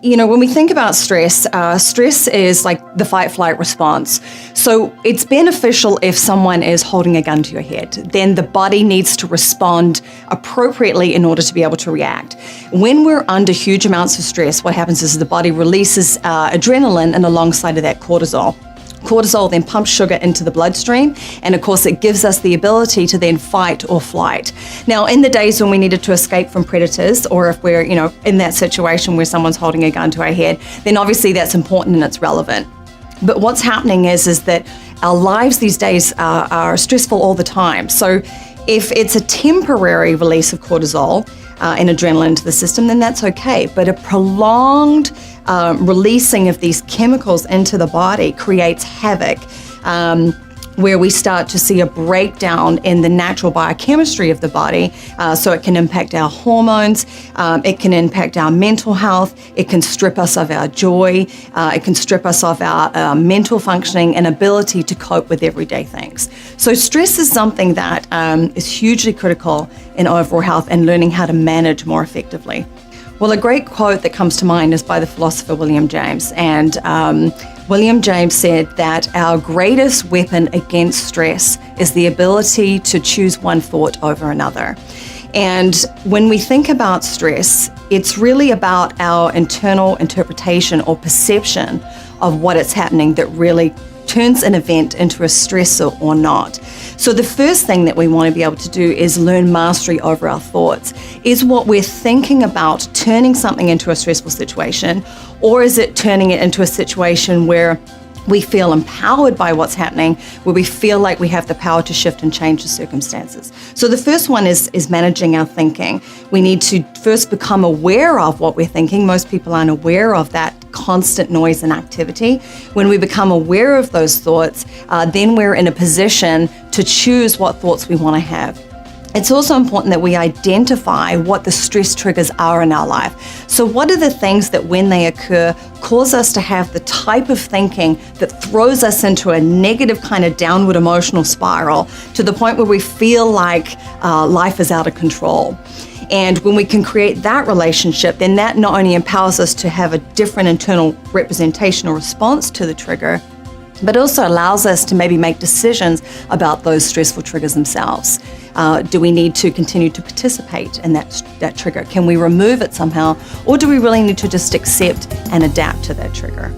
When we think about stress, stress is like the fight-flight response. So it's beneficial if someone is holding a gun to your head. Then the body needs to respond appropriately in order to be able to react. When we're under huge amounts of stress, what happens is the body releases adrenaline, and alongside of that, cortisol. Cortisol then pumps sugar into the bloodstream, and of course it gives us the ability to then fight or flight. Now, in the days when we needed to escape from predators, or if we're in that situation where someone's holding a gun to our head, then obviously that's important and it's relevant. But what's happening is that our lives these days are stressful all the time. So if it's a temporary release of cortisol and adrenaline into the system, then that's okay. But a prolonged releasing of these chemicals into the body creates havoc, where we start to see a breakdown in the natural biochemistry of the body. So it can impact our hormones, it can impact our mental health, it can strip us of our joy, it can strip us of our mental functioning and ability to cope with everyday things. So stress is something that is hugely critical in overall health and learning how to manage more effectively. Well, a great quote that comes to mind is by the philosopher William James. And William James said that our greatest weapon against stress is the ability to choose one thought over another. And when we think about stress, it's really about our internal interpretation or perception of what is happening that really turns an event into a stressor or not. So the first thing that we want to be able to do is learn mastery over our thoughts. Is what we're thinking about turning something into a stressful situation, or is it turning it into a situation where we feel empowered by what's happening, where we feel like we have the power to shift and change the circumstances? So the first one is managing our thinking. We need to first become aware of what we're thinking. Most people aren't aware of that constant noise and activity. When we become aware of those thoughts, then we're in a position to choose what thoughts we want to have. It's also important that we identify what the stress triggers are in our life. So what are the things that when they occur cause us to have the type of thinking that throws us into a negative kind of downward emotional spiral to the point where we feel like life is out of control? And when we can create that relationship, then that not only empowers us to have a different internal representation or response to the trigger, but also allows us to maybe make decisions about those stressful triggers themselves. Do we need to continue to participate in that trigger? Can we remove it somehow? Or do we really need to just accept and adapt to that trigger?